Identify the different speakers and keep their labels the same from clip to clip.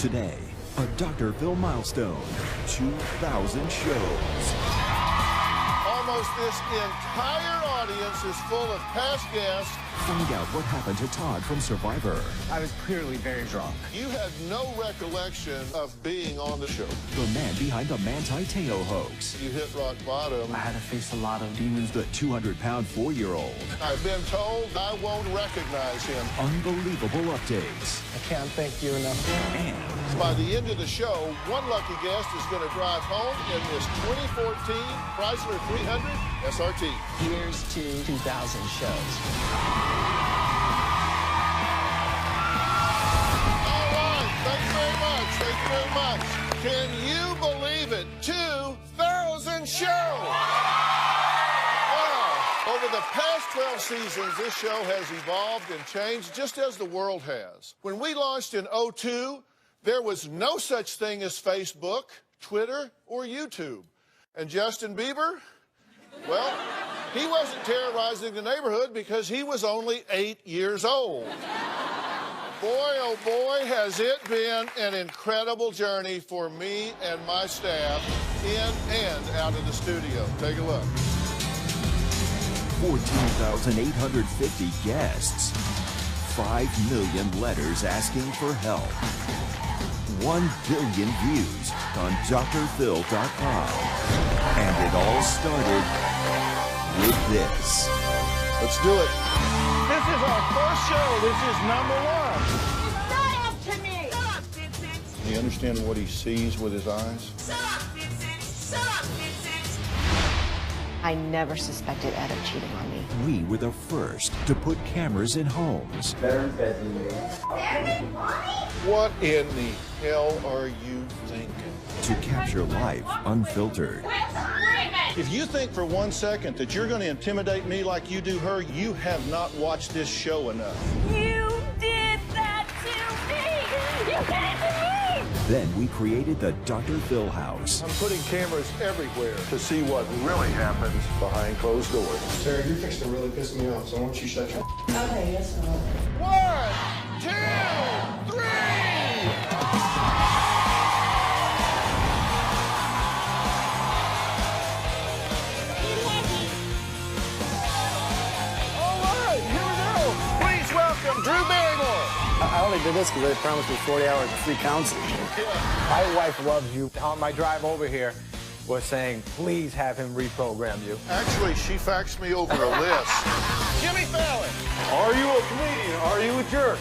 Speaker 1: Today, a Dr. Phil milestone, 2,000 shows.
Speaker 2: Almost this entire audience is full of past guests.
Speaker 1: Find out what happened to Todd from Survivor.
Speaker 3: I was clearly very drunk.
Speaker 2: You had no recollection of being on the show.
Speaker 1: The man behind the Manti Te'o hoax.
Speaker 2: You hit rock bottom.
Speaker 3: I had to face a lot of demons.
Speaker 1: The 200-pound 4-year-old.
Speaker 2: I've been told I won't recognize him.
Speaker 1: Unbelievable updates.
Speaker 3: I can't thank you enough.
Speaker 1: And
Speaker 2: By the end of the show, one lucky guest is going to drive home in this 2014 Chrysler 300 SRT.
Speaker 3: Here's to 2,000 shows.
Speaker 2: All right, thank you very much. Thank you very much. Can you believe it? 2,000 shows! Wow. Over the past 12 seasons, this show has evolved and changed just as the world has. When we launched in '02, there was no such thing as Facebook, Twitter, or YouTube. And Justin Bieber, well, he wasn't terrorizing the neighborhood because he was only 8 years old. Boy, oh boy, has it been an incredible journey for me and my staff in and out of the studio. Take a look.
Speaker 1: 14,850 guests. 5 million letters asking for help. 1 billion views on drphil.com. And it all started with this.
Speaker 2: Let's do it.
Speaker 4: This is our first show. This is #1.
Speaker 5: Not after me! Stop, Vincent!
Speaker 2: Do you understand what he sees with his eyes?
Speaker 5: Stop, Vincent! Stop, Vincent!
Speaker 6: I never suspected Ed of cheating on me.
Speaker 1: We were the first to put cameras in homes.
Speaker 2: What in the hell are you thinking?
Speaker 1: To capture life unfiltered.
Speaker 2: If you think for 1 second that you're going to intimidate me like you do her, you have not watched this show enough.
Speaker 5: You did that to me! You did it to me!
Speaker 1: Then we created the Dr. Phil House.
Speaker 2: I'm putting cameras everywhere to see what really happens behind closed doors.
Speaker 7: Sarah, you're fixing to really piss me off, so why don't you shut your...
Speaker 5: Okay, yes, I will.
Speaker 2: 1, 2, 3! All right, here we go. Please welcome Drew Barrymore.
Speaker 3: I only did this because they promised me 40 hours of free counseling. My wife loves you. On my drive over here, was saying, please have him reprogram you.
Speaker 2: Actually, she faxed me over a list. Jimmy Fallon.
Speaker 4: Are you a comedian? Are you a jerk?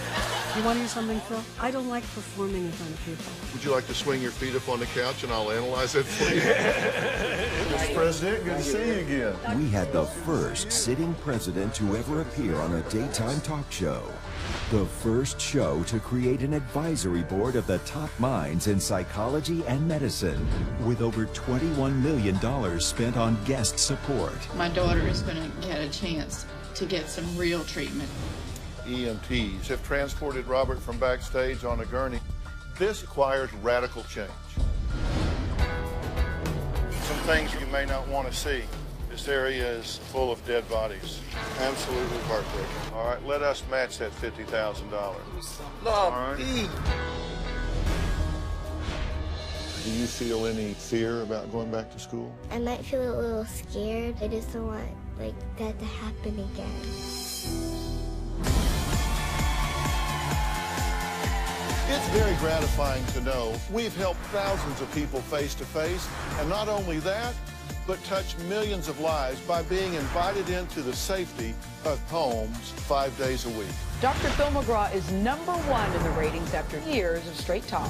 Speaker 8: You want to hear something, Phil? I don't like performing in front of people.
Speaker 2: Would you like to swing your feet up on the couch and I'll analyze it for you?
Speaker 7: Mr. President, good to see you again.
Speaker 1: We had the first sitting president to ever appear on a daytime talk show. The first show to create an advisory board of the top minds in psychology and medicine, with over $21 million spent on guest support.
Speaker 9: My daughter is going to get a chance to get some real treatment.
Speaker 2: EMTs have transported Robert from backstage on a gurney. This requires radical change. Some things you may not want to see. This area is full of dead bodies. Absolutely heartbreaking. All right, let us match that $50,000. All right. Do you feel any fear about going back to school?
Speaker 10: I might feel a little scared. I just don't want that to happen again.
Speaker 2: It's very gratifying to know we've helped thousands of people face to face, and not only that, but touched millions of lives by being invited into the safety of homes 5 days a week.
Speaker 11: Dr. Phil McGraw is #1 in the ratings after years of straight talk.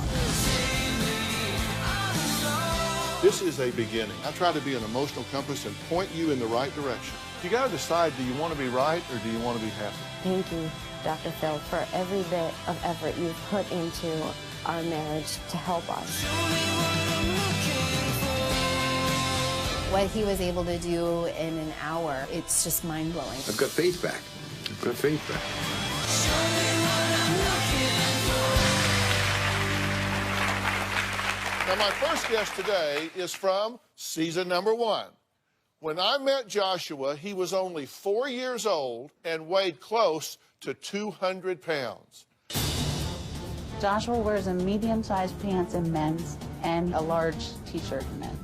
Speaker 2: This is a beginning. I try to be an emotional compass and point you in the right direction. You got to decide, do you want to be right or do you want to be happy?
Speaker 6: Thank you, Dr. Phil, for every bit of effort you've put into our marriage to help us.
Speaker 12: What he was able to do in an hour, it's just mind-blowing.
Speaker 7: I've got faith back. I've got faith back.
Speaker 2: Now, my first guest today is from season #1. When I met Joshua, he was only 4 years old and weighed close to 200 pounds.
Speaker 13: Joshua wears a medium-sized pants in men's and a large t-shirt in men's.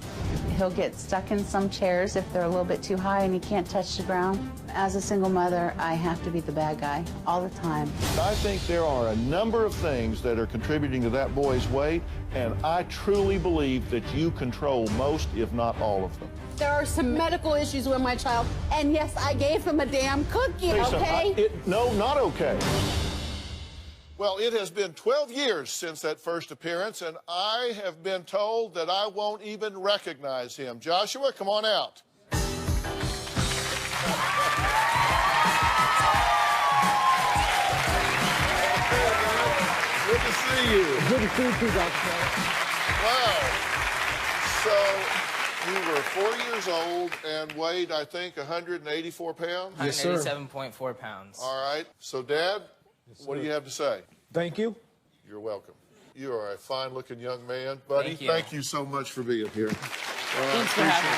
Speaker 13: He'll get stuck in some chairs if they're a little bit too high and he can't touch the ground. As a single mother, I have to be the bad guy all the time.
Speaker 2: I think there are a number of things that are contributing to that boy's weight, and I truly believe that you control most, if not all of them.
Speaker 14: There are some medical issues with my child, and yes, I gave him a damn cookie, okay?
Speaker 2: No, not okay. Well, it has been 12 years since that first appearance, and I have been told that I won't even recognize him. Joshua, come on out. Good to see you.
Speaker 3: Good to see you too, Dr.
Speaker 2: Wow. So you were 4 years old and weighed, I think, 184 pounds?
Speaker 3: Yes, sir.
Speaker 15: 187.4 pounds.
Speaker 2: All right. So, Dad, what do you have to say?
Speaker 3: Thank you.
Speaker 2: You're welcome. You are a fine-looking young man, buddy.
Speaker 15: Thank you
Speaker 2: So much for being here.
Speaker 15: Thanks for having me.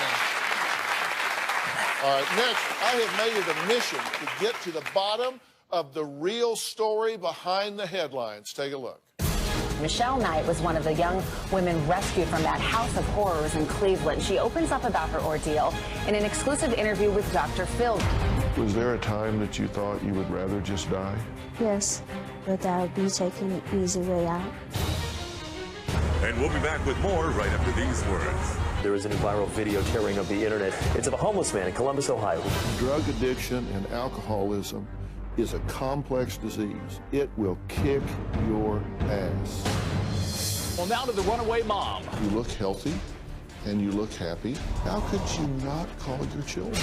Speaker 2: All right, next, I have made it a mission to get to the bottom of the real story behind the headlines. Take a look.
Speaker 16: Michelle Knight was one of the young women rescued from that house of horrors in Cleveland. She opens up about her ordeal in an exclusive interview with Dr. Phil.
Speaker 2: Was there a time that you thought you would rather just die?
Speaker 6: Yes, but I would be taking the easy way out.
Speaker 17: And we'll be back with more right after these words.
Speaker 18: There is a new viral video tearing up the internet. It's of a homeless man in Columbus, Ohio.
Speaker 2: Drug addiction and alcoholism is a complex disease. It will kick your ass.
Speaker 19: Well, now to the runaway mom.
Speaker 2: You look healthy and you look happy. How could you not call your children?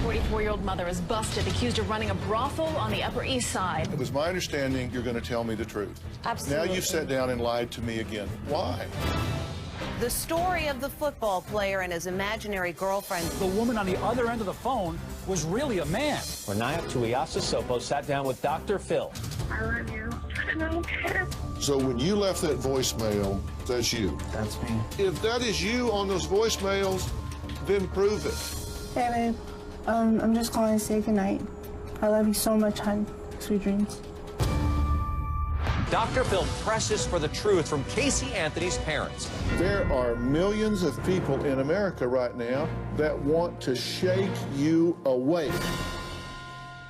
Speaker 20: 44-year-old mother is busted, accused of running a brothel on the Upper East Side.
Speaker 2: It was my understanding you're going to tell me the truth.
Speaker 20: Absolutely.
Speaker 2: Now you've sat down and lied to me again. Why?
Speaker 21: The story of the football player and his imaginary girlfriend.
Speaker 19: The woman on the other end of the phone was really a man.
Speaker 3: Renaya Tuiasa-Sopo sat down with Dr. Phil.
Speaker 10: I love you. I don't care.
Speaker 2: So when you left that voicemail, that's you.
Speaker 3: That's me.
Speaker 2: If that is you on those voicemails, then prove it.
Speaker 22: Hey, babe. I'm just calling to say goodnight. I love you so much, hon. Sweet dreams.
Speaker 3: Dr. Phil presses for the truth from Casey Anthony's parents.
Speaker 2: There are millions of people in America right now that want to shake you awake.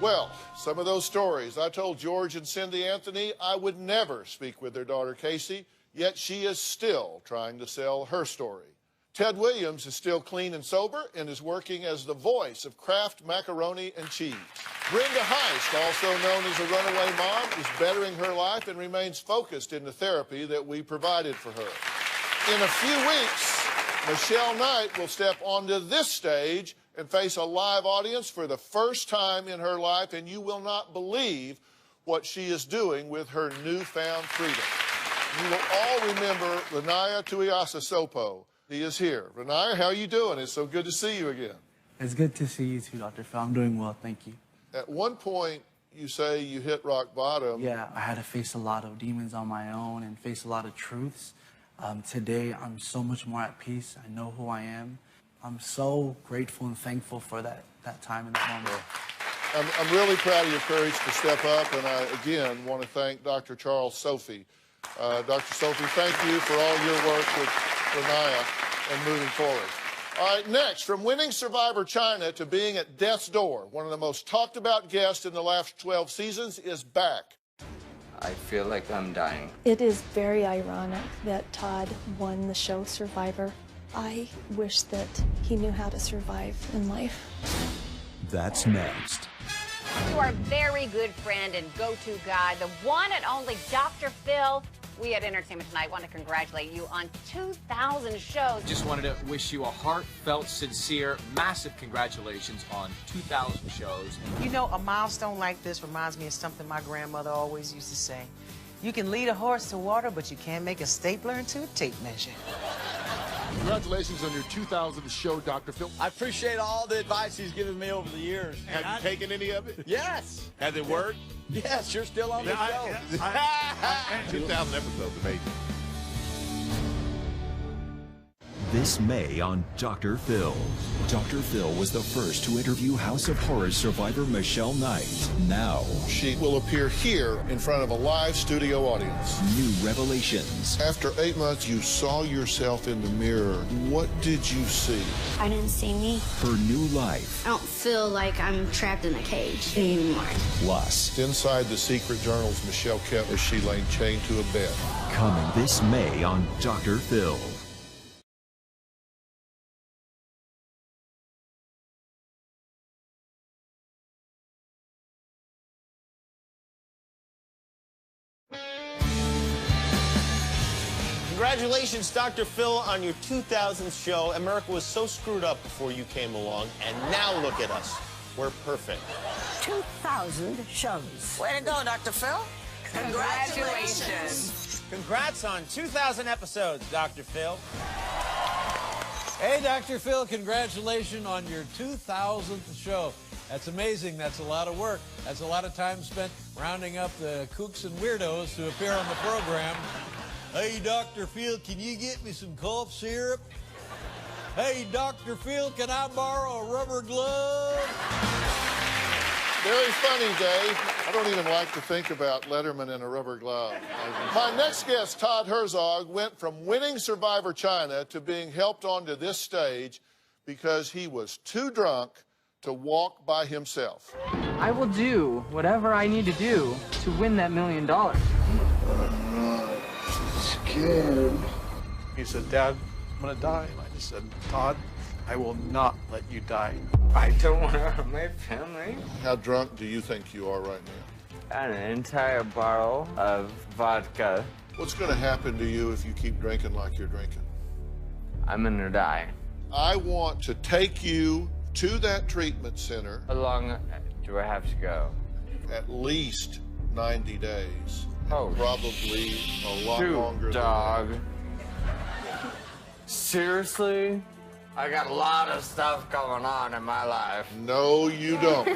Speaker 2: Well, some of those stories. I told George and Cindy Anthony I would never speak with their daughter Casey, yet she is still trying to sell her story. Ted Williams is still clean and sober and is working as the voice of Kraft macaroni and cheese. Brenda Heist, also known as a runaway mom, is bettering her life and remains focused in the therapy that we provided for her. In a few weeks, Michelle Knight will step onto this stage and face a live audience for the first time in her life, and you will not believe what she is doing with her newfound freedom. You will all remember Renaya Tuiasa-Sopo. He is here. Renaya, how are you doing? It's so good to see you again.
Speaker 23: It's good to see you too, Dr. Phil. I'm doing well, thank you.
Speaker 2: At one point, you say you hit rock bottom.
Speaker 23: Yeah, I had to face a lot of demons on my own and face a lot of truths. Today, I'm so much more at peace. I know who I am. I'm so grateful and thankful for that time and that moment.
Speaker 2: I'm really proud of your courage to step up, and I, again, want to thank Dr. Charles Sophie. Dr. Sophie, thank you for all your work with Renaya and moving forward. All right, next, from winning Survivor China to being at death's door, one of the most talked about guests in the last 12 seasons is back.
Speaker 15: I feel like I'm dying.
Speaker 24: It is very ironic that Todd won the show Survivor. I wish that he knew how to survive in life.
Speaker 1: That's next.
Speaker 25: To our very good friend and go-to guy, the one and only Dr. Phil. We at Entertainment Tonight want to congratulate you on 2,000 shows.
Speaker 26: Just wanted to wish you a heartfelt, sincere, massive congratulations on 2,000 shows.
Speaker 27: You know, a milestone like this reminds me of something my grandmother always used to say. You can lead a horse to water, but you can't make a stapler into a tape measure.
Speaker 28: Congratulations on your 2000th show, Dr. Phil.
Speaker 4: I appreciate all the advice he's given me over the years.
Speaker 28: Have you taken any of it?
Speaker 4: Yes.
Speaker 28: Has it worked?
Speaker 4: Yes, you're still on the show.
Speaker 28: 2,000 episodes, amazing.
Speaker 1: this May on Dr. Phil. Dr. Phil was the first to interview House of Horrors survivor Michelle Knight. Now,
Speaker 2: she will appear here in front of a live studio audience.
Speaker 1: New revelations.
Speaker 2: After 8 months, you saw yourself in the mirror. What did you see?
Speaker 10: I didn't see me.
Speaker 1: Her new life.
Speaker 10: I don't feel like I'm trapped in a cage anymore.
Speaker 1: Plus,
Speaker 2: inside the secret journals Michelle kept as she lay chained to a bed.
Speaker 1: Coming this May on Dr. Phil.
Speaker 5: Congratulations, Dr. Phil, on your 2000th show. America was so screwed up before you came along, and now look at us. We're perfect.
Speaker 7: 2,000 shows.
Speaker 27: Way to go, Dr. Phil.
Speaker 7: Congratulations.
Speaker 5: Congrats on 2,000 episodes, Dr. Phil.
Speaker 8: Hey, Dr. Phil, congratulations on your 2000th show. That's amazing. That's a lot of work. That's a lot of time spent rounding up the kooks and weirdos to appear on the program. Hey, Dr. Phil, can you get me some cough syrup? Hey, Dr. Phil, can I borrow a rubber glove?
Speaker 2: Very funny, Dave. I don't even like to think about Letterman in a rubber glove. My next guest, Todd Herzog, went from winning Survivor China to being helped onto this stage because he was too drunk to walk by himself.
Speaker 9: I will do whatever I need to do to win that $1 million.
Speaker 3: Scared. He said, Dad, I'm gonna die. And I just said, Todd, I will not let you die.
Speaker 15: I don't want to hurt my family.
Speaker 2: How drunk do you think you are right now?
Speaker 15: An entire bottle of vodka.
Speaker 2: What's going to happen to you if you keep drinking like you're drinking?
Speaker 15: I'm gonna die.
Speaker 2: I want to take you to that treatment center.
Speaker 15: How long do I have to go?
Speaker 2: At least 90 days.
Speaker 15: Oh,
Speaker 2: probably a lot longer
Speaker 15: dog.
Speaker 2: than that.
Speaker 15: Seriously? I got a lot of stuff going on in my life.
Speaker 2: No, you don't.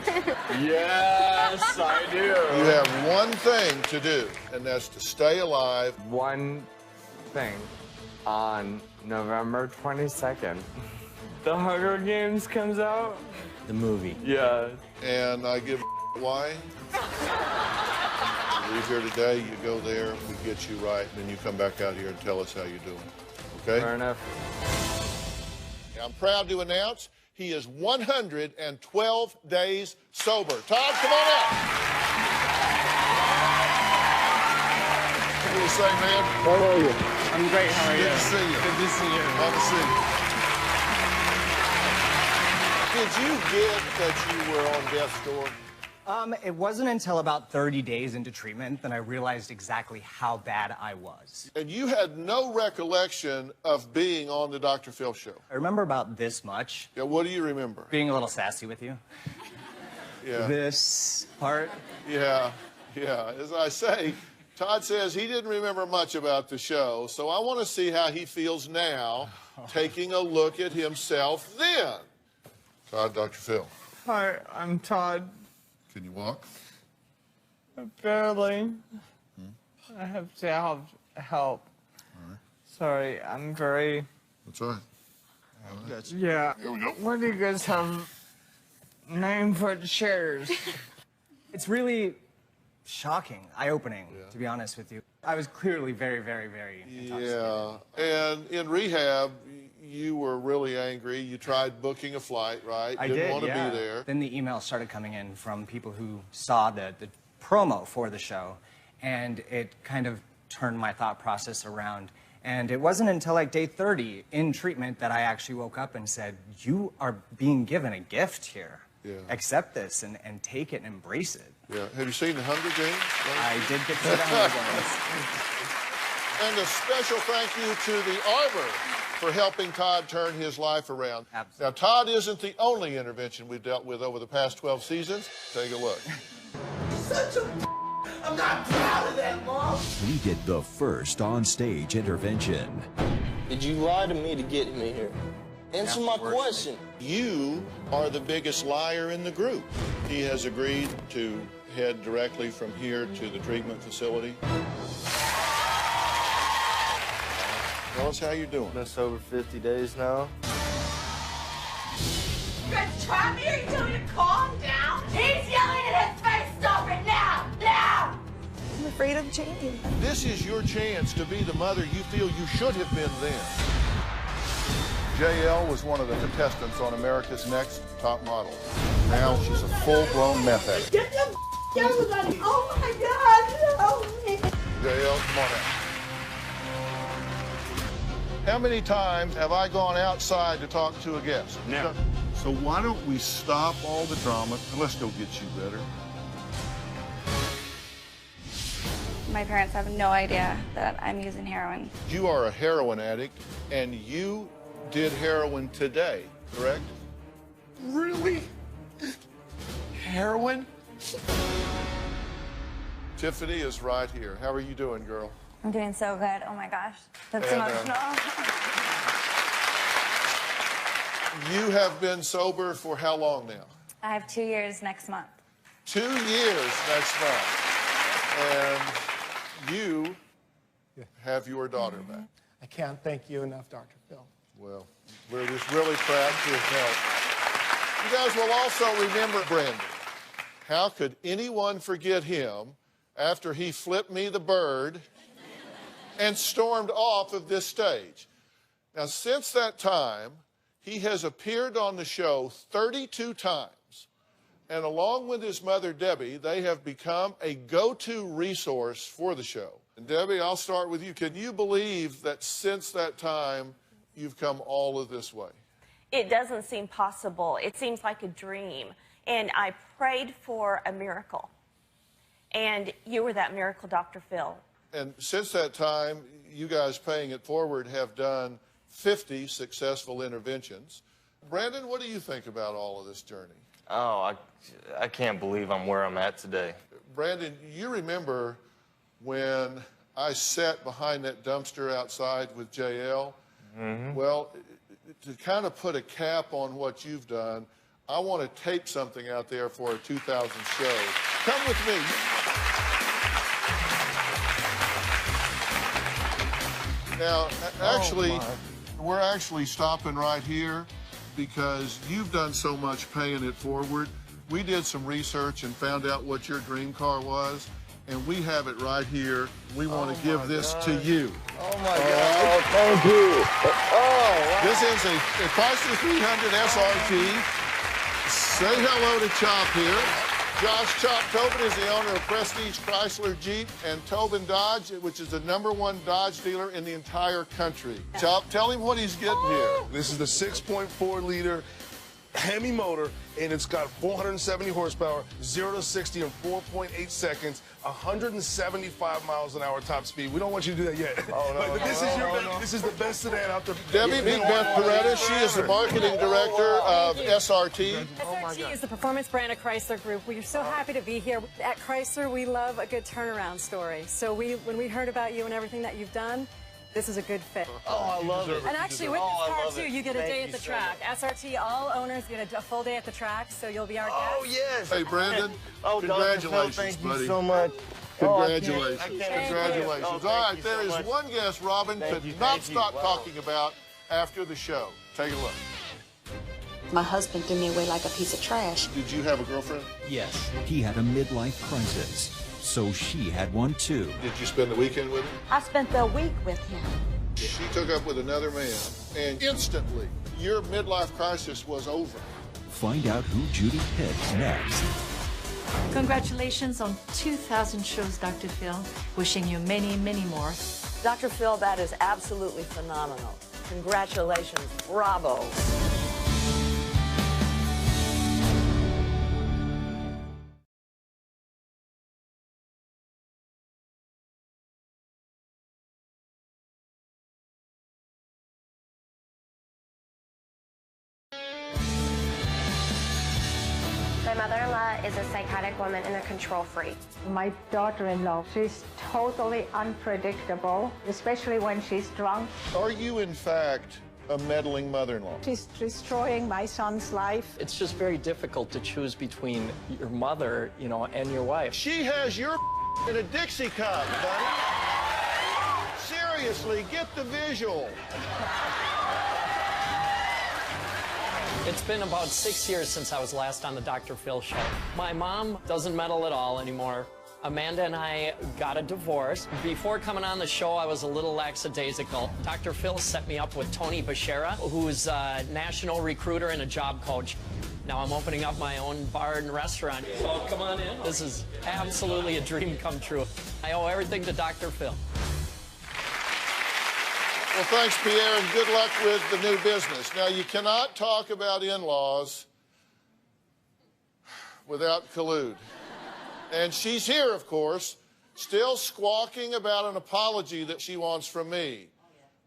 Speaker 15: Yes, I do.
Speaker 2: You have one thing to do, and that's to stay alive.
Speaker 15: One thing. On November 22nd, The Hunger Games comes out.
Speaker 5: The movie.
Speaker 15: Yeah.
Speaker 2: And I give why. You leave here today, you go there, we get you right, and then you come back out here and tell us how you're doing. Okay?
Speaker 15: Fair enough.
Speaker 2: I'm proud to announce he is 112 days sober. Todd, come on out. What do you say, man?
Speaker 3: How are you?
Speaker 9: I'm great. How are you?
Speaker 2: Good to see you.
Speaker 9: Good to see you.
Speaker 2: Have a seat. Did you get that you were on death's door?
Speaker 11: It wasn't until about 30 days into treatment that I realized exactly how bad I was.
Speaker 2: And you had no recollection of being on the Dr. Phil show?
Speaker 11: I remember about this much.
Speaker 2: Yeah, what do you remember?
Speaker 11: Being a little sassy with you.
Speaker 2: Yeah.
Speaker 11: This part.
Speaker 2: Yeah, yeah. As I say, Todd says he didn't remember much about the show, so I want to see how he feels now, taking a look at himself then. Todd, Dr. Phil.
Speaker 15: Hi, I'm Todd.
Speaker 2: Can you walk?
Speaker 15: Barely. I have to have help.
Speaker 2: All right.
Speaker 15: Sorry, I'm very...
Speaker 2: That's all right.
Speaker 15: Gotcha. Yeah.
Speaker 2: Here we go.
Speaker 15: Why do you guys have 9-foot chairs?
Speaker 11: It's really shocking, eye-opening, to be honest with you. I was clearly very, very, very intoxicated.
Speaker 2: Yeah, and in rehab, you were really angry. You tried booking a flight, right?
Speaker 11: I
Speaker 2: Didn't
Speaker 11: did,
Speaker 2: want to
Speaker 11: yeah.
Speaker 2: be there.
Speaker 11: Then the emails started coming in from people who saw the promo for the show, and it kind of turned my thought process around. And it wasn't until like day 30 in treatment that I actually woke up and said, you are being given a gift here.
Speaker 2: Yeah.
Speaker 11: Accept this and take it and embrace it.
Speaker 2: Yeah. Have you seen The Hunger Games?
Speaker 11: I did get to see The Hunger Games.
Speaker 2: And a special thank you to the Arbor for helping Todd turn his life around.
Speaker 11: Absolutely.
Speaker 2: Now, Todd isn't the only intervention we've dealt with over the past 12 seasons. Take a look.
Speaker 7: Such a I'm not proud of that, Mom.
Speaker 1: We did the first on-stage intervention.
Speaker 5: Did you lie to me to get me here? Answer my question.
Speaker 2: You are the biggest liar in the group. He has agreed to head directly from here to the treatment facility. Well, Tell us how you're doing.
Speaker 15: Been sober 50 days now.
Speaker 7: You guys try me? Are you telling me to calm down? He's yelling in his face, stop it now! Now!
Speaker 24: I'm afraid of changing.
Speaker 2: This is your chance to be the mother you feel you should have been then. JL was one of the contestants on America's Next Top Model. Now she's a full-blown meth addict.
Speaker 7: Get the everybody! Oh my God! Help me!
Speaker 2: JL, come on out. How many times have I gone outside to talk to a guest?
Speaker 6: Never.
Speaker 2: So why don't we stop all the drama and let's go get you better.
Speaker 12: My parents have no idea that I'm using heroin.
Speaker 2: You are a heroin addict, and you did heroin today, correct?
Speaker 6: Really? Heroin?
Speaker 2: Tiffany is right here. How are you doing, girl?
Speaker 12: I'm doing so good. Oh my gosh. That's
Speaker 2: And,
Speaker 12: emotional.
Speaker 2: You have been sober for how long now?
Speaker 12: I have 2 years next month.
Speaker 2: 2 years next month. And you have your daughter back.
Speaker 6: I can't thank you enough, Dr. Phil.
Speaker 2: Well, we're just really proud to have helped. You guys will also remember Brandon. How could anyone forget him after he flipped me the bird and stormed off of this stage? Now, since that time, he has appeared on the show 32 times. And along with his mother, Debbie, they have become a go-to resource for the show. And Debbie, I'll start with you. Can you believe that since that time, you've come all of this way?
Speaker 13: It doesn't seem possible. It seems like a dream. And I prayed for a miracle. And you were that miracle, Dr. Phil.
Speaker 2: And since that time, you guys paying it forward have done 50 successful interventions. Brandon, what do you think about all of this journey?
Speaker 15: Oh, I can't believe I'm where I'm at today.
Speaker 2: Brandon, you remember when I sat behind that dumpster outside with JL?
Speaker 15: Mm-hmm.
Speaker 2: Well, to kind of put a cap on what you've done, I want to tape something out there for a 2000 show. Come with me. Now, actually, we're actually stopping right here because you've done so much paying it forward. We did some research and found out what your dream car was, and we have it right here. We want to give this to you.
Speaker 15: Oh, my God. Oh, thank you. Oh, wow.
Speaker 2: This is a Chrysler 300 SRT. Say hello to Chop here. Josh Chop Tobin is the owner of Prestige Chrysler Jeep and Tobin Dodge, which is the #1 Dodge dealer in the entire country. Chop, tell him what he's getting here.
Speaker 14: This is the 6.4-liter Hemi motor, and it's got 470 horsepower, 0 to 60 in 4.8 seconds, 175 miles an hour top speed. We don't want you to do that yet.
Speaker 15: Oh, no,
Speaker 14: but this is your best, this is the best sedan out there.
Speaker 2: Debbie Big Beth Peretta, she is the marketing director of SRT.
Speaker 16: SRT is the performance brand of Chrysler Group. We are so happy to be here. At Chrysler, we love a good turnaround story. So when we heard about you and everything that you've done, this is a good fit.
Speaker 15: Oh, I love it.
Speaker 16: And actually, with this car, too, you get a day at the track. SRT, all owners get a full day at the track, so you'll be our guest.
Speaker 15: Oh, yes.
Speaker 2: Hey, Brandon,
Speaker 15: oh,
Speaker 2: congratulations,
Speaker 15: thank
Speaker 2: buddy.
Speaker 15: you so much.
Speaker 2: Congratulations.
Speaker 15: I can't
Speaker 2: Congratulations.
Speaker 15: Oh,
Speaker 2: all right,
Speaker 15: you
Speaker 2: there
Speaker 15: so
Speaker 2: is
Speaker 15: much.
Speaker 2: one guest Robin could not stop talking about after the show. Take a look.
Speaker 17: My husband threw me away like a piece of trash.
Speaker 2: Did you have a girlfriend?
Speaker 1: Yes. He had a midlife crisis, so she had one too.
Speaker 2: Did you spend the weekend with him?
Speaker 17: I spent the week with him.
Speaker 2: She took up with another man, and instantly, your midlife crisis was over.
Speaker 1: Find out who Judy picks next.
Speaker 18: Congratulations on 2,000 shows, Dr. Phil. Wishing you many, many more.
Speaker 20: Dr. Phil, that is absolutely phenomenal. Congratulations. Bravo.
Speaker 29: My mother-in-law is a psychotic woman and a control freak.
Speaker 30: My daughter-in-law, she's totally unpredictable, especially when she's drunk.
Speaker 2: Are you, in fact, a meddling mother-in-law?
Speaker 30: She's destroying my son's life.
Speaker 31: It's just very difficult to choose between your mother, and your wife.
Speaker 2: She has your in a Dixie cup, buddy. Seriously. seriously, get the visual.
Speaker 31: It's been about 6 years since I was last on the Dr. Phil show. My mom doesn't meddle at all anymore. Amanda and I got a divorce. Before coming on the show, I was a little lackadaisical. Dr. Phil set me up with Tony Bashera, who's a national recruiter and a job coach. Now I'm opening up my own bar and restaurant. So come on in. This is absolutely a dream come true. I owe everything to Dr. Phil.
Speaker 2: Well, thanks, Pierre, and good luck with the new business. Now, you cannot talk about in-laws without collude. And she's here, of course, still squawking about an apology that she wants from me.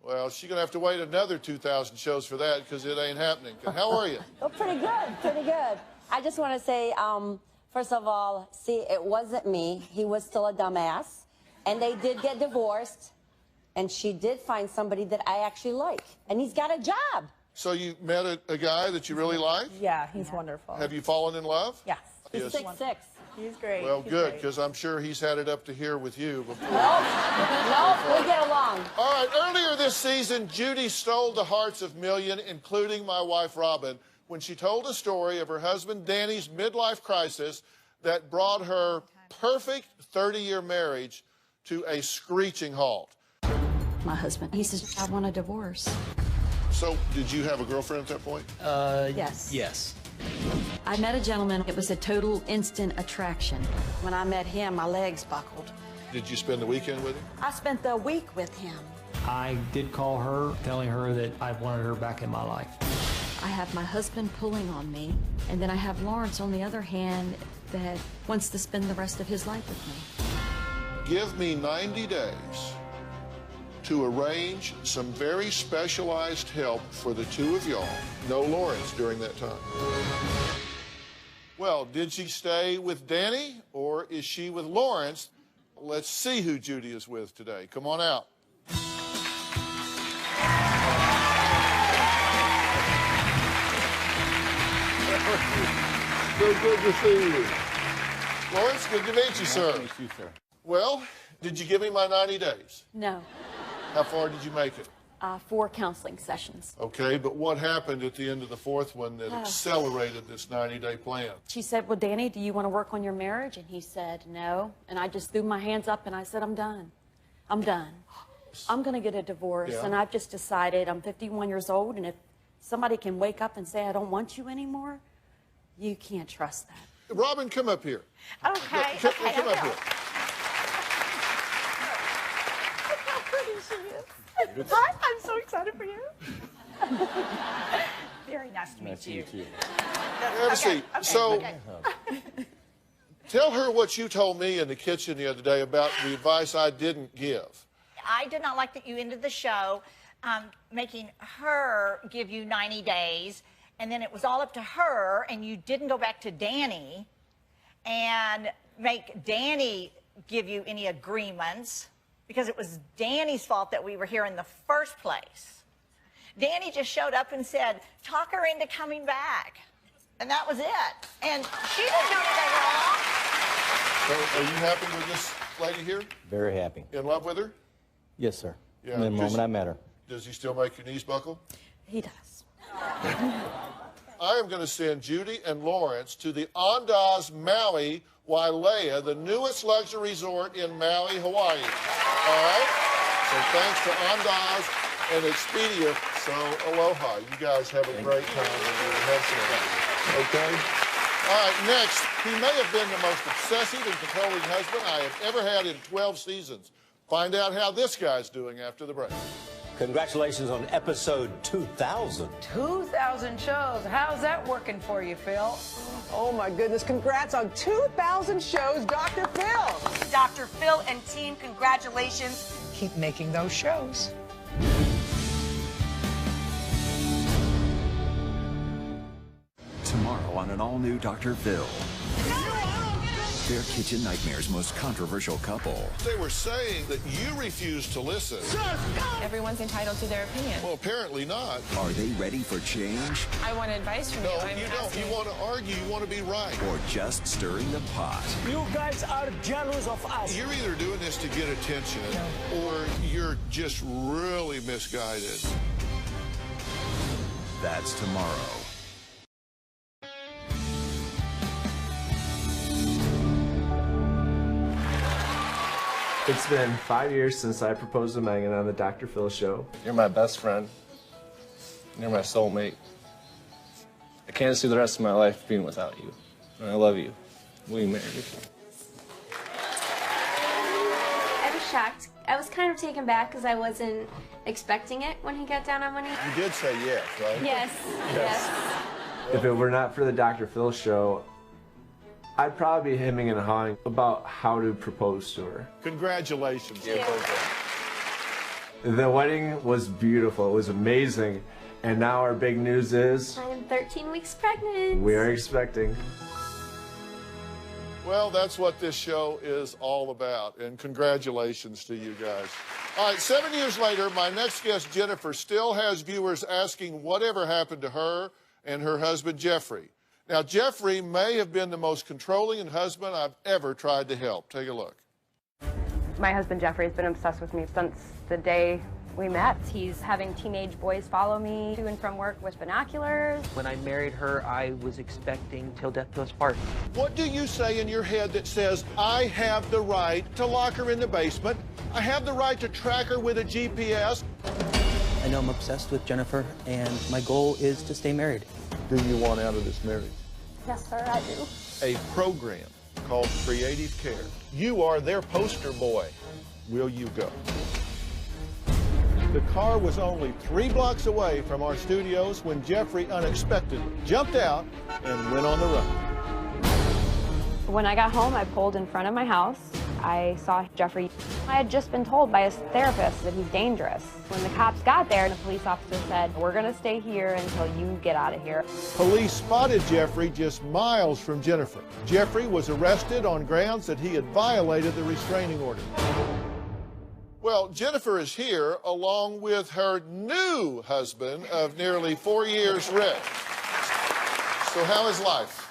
Speaker 2: Well, she's going to have to wait another 2,000 shows for that because it ain't happening. How are you?
Speaker 4: Oh, pretty good, pretty good. I just want to say, first of all, see, it wasn't me. He was still a dumbass. And they did get divorced. And she did find somebody that I actually like. And he's got a job.
Speaker 2: So you met a guy that you really like?
Speaker 4: Yeah, he's wonderful.
Speaker 2: Have you fallen in love?
Speaker 4: Yes. He's
Speaker 2: Yes.
Speaker 4: 6'6". He's great.
Speaker 2: Well, good, because I'm sure he's had it up to here with you before.
Speaker 4: No, we get along.
Speaker 2: All right, earlier this season, Judy stole the hearts of millions, including my wife, Robin, when she told a story of her husband, Danny's midlife crisis that brought her perfect 30-year marriage to a screeching halt.
Speaker 17: My husband, he says, I want a divorce.
Speaker 2: So, did you have a girlfriend at that point?
Speaker 17: Yes.
Speaker 31: Yes.
Speaker 17: I met a gentleman. It was a total instant attraction. When I met him, my legs buckled.
Speaker 2: Did you spend the weekend with him?
Speaker 17: I spent the week with him.
Speaker 31: I did call her, telling her that I wanted her back in my life.
Speaker 17: I have my husband pulling on me, and then I have Lawrence, on the other hand, that wants to spend the rest of his life with me.
Speaker 2: Give me 90 days to arrange some very specialized help for the two of y'all. No Lawrence during that time. Well, did she stay with Danny or is she with Lawrence? Let's see who Judy is with today. Come on out. So good to see you. Lawrence, good to meet you, sir.
Speaker 8: Nice to meet you, sir.
Speaker 2: Well, did you give me my 90 days?
Speaker 4: No.
Speaker 2: How far did you make it?
Speaker 4: 4 counseling sessions.
Speaker 2: Okay, but what happened at the end of the fourth one that accelerated this 90-day plan?
Speaker 4: She said, well, Danny, do you want to work on your marriage? And he said, no. And I just threw my hands up and I said, I'm done. I'm done. I'm going to get a divorce.
Speaker 2: Yeah.
Speaker 4: And I've just decided I'm 51 years old. And if somebody can wake up and say, I don't want you anymore, you can't trust that.
Speaker 2: Robin, come up here.
Speaker 4: Okay.
Speaker 2: Come up here.
Speaker 7: Hi, I'm so excited for you. Very nice to meet you.
Speaker 2: Have a seat. So, tell her what you told me in the kitchen the other day about the advice I didn't give.
Speaker 7: I did not like that you ended the show making her give you 90 days, and then it was all up to her, and you didn't go back to Danny and make Danny give you any agreements, because it was Danny's fault that we were here in the first place. Danny just showed up and said, talk her into coming back. And that was it. And she didn't do anything wrong.
Speaker 2: So, are you happy with this lady here?
Speaker 8: Very happy.
Speaker 2: In love with her?
Speaker 8: Yes, sir.
Speaker 2: Yeah,
Speaker 8: From the moment I met her.
Speaker 2: Does he still make your knees buckle?
Speaker 4: He does.
Speaker 2: I am going to send Judy and Lawrence to the Andaz Maui Wailea, the newest luxury resort in Maui, Hawaii. All right? So thanks to Andaz and Expedia. So aloha. You guys have a great time. Okay? All right, next. He may have been the most obsessive and controlling husband I have ever had in 12 seasons. Find out how this guy's doing after the break.
Speaker 10: Congratulations on episode 2000.
Speaker 19: 2,000 shows. How's that working for you, Phil?
Speaker 21: Oh, my goodness. Congrats on 2,000 shows, Dr. Phil.
Speaker 7: Dr. Phil and team, congratulations.
Speaker 19: Keep making those shows.
Speaker 1: Tomorrow on an all-new Dr. Phil. Their kitchen nightmare's most controversial couple.
Speaker 2: They were saying that you refused to listen.
Speaker 3: Everyone's entitled to their opinion.
Speaker 2: Well, apparently not.
Speaker 1: Are they ready for change?
Speaker 3: I want advice from you.
Speaker 2: No, you don't. You want to argue. You want to be right.
Speaker 1: Or just stirring the pot?
Speaker 10: You guys are jealous of us.
Speaker 2: You're either doing this to get attention or you're just really misguided.
Speaker 1: That's tomorrow.
Speaker 5: It's been 5 years since I proposed to Megan on the Dr. Phil show. You're my best friend. You're my soulmate. I can't see the rest of my life being without you. And I love you. Will you marry me?
Speaker 9: I was shocked. I was kind of taken back because I wasn't expecting it when he got down on one knee.
Speaker 2: You did say yes, right?
Speaker 9: Yes.
Speaker 5: If it were not for the Dr. Phil show, I'd probably be hemming and hawing about how to propose to her.
Speaker 2: Congratulations.
Speaker 5: The wedding was beautiful. It was amazing. And now our big news is
Speaker 9: I'm 13 weeks pregnant.
Speaker 5: we are expecting.
Speaker 2: Well, that's what this show is all about, and congratulations to you guys. All right, 7 years later, my next guest, Jennifer, still has viewers asking whatever happened to her and her husband, Jeffrey. Now, Jeffrey may have been the most controlling husband I've ever tried to help. Take a look.
Speaker 11: My husband, Jeffrey, has been obsessed with me since the day we met. He's having teenage boys follow me to and from work with binoculars.
Speaker 22: When I married her, I was expecting till death do us part.
Speaker 2: What do you say in your head that says, I have the right to lock her in the basement, I have the right to track her with a GPS?
Speaker 22: I know I'm obsessed with Jennifer, and my goal is to stay married.
Speaker 2: Do you want out of this marriage?
Speaker 11: Yes, sir, I do.
Speaker 2: A program called Creative Care. You are their poster boy. Will you go? The car was only 3 blocks away from our studios when Jeffrey unexpectedly jumped out and went on the run.
Speaker 11: When I got home, I pulled in front of my house. I saw Jeffrey. I had just been told by his therapist that he's dangerous. When the cops got there, the police officer said, we're going to stay here until you get out of here.
Speaker 2: Police spotted Jeffrey just miles from Jennifer. Jeffrey was arrested on grounds that he had violated the restraining order. Well, Jennifer is here along with her new husband of nearly 4 years, Rick. So how is life?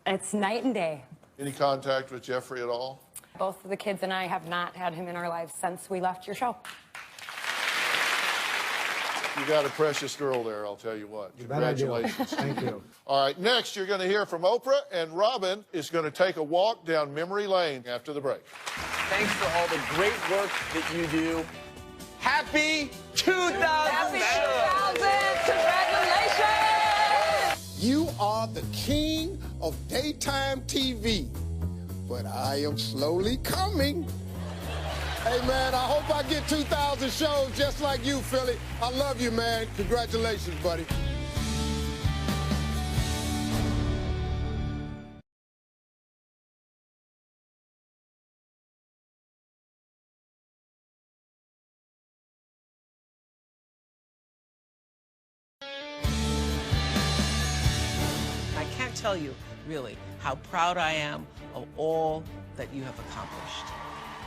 Speaker 23: It's night and day.
Speaker 2: Any contact with Jeffrey at all?
Speaker 23: Both of the kids and I have not had him in our lives since we left your show.
Speaker 2: You got a precious girl there, I'll tell you what. Congratulations.
Speaker 6: Thank you.
Speaker 2: All right, next you're going to hear from Oprah, and Robin is going to take a walk down memory lane after the break.
Speaker 15: Thanks for all the great work that you do. Happy 2000!
Speaker 19: Happy 2000! Congratulations!
Speaker 24: You are the king of daytime TV, but I am slowly coming. Hey, man, I hope I get 2,000 shows just like you, Philly. I love you, man. Congratulations, buddy.
Speaker 25: I can't tell you, really, how proud I am of all that you have accomplished.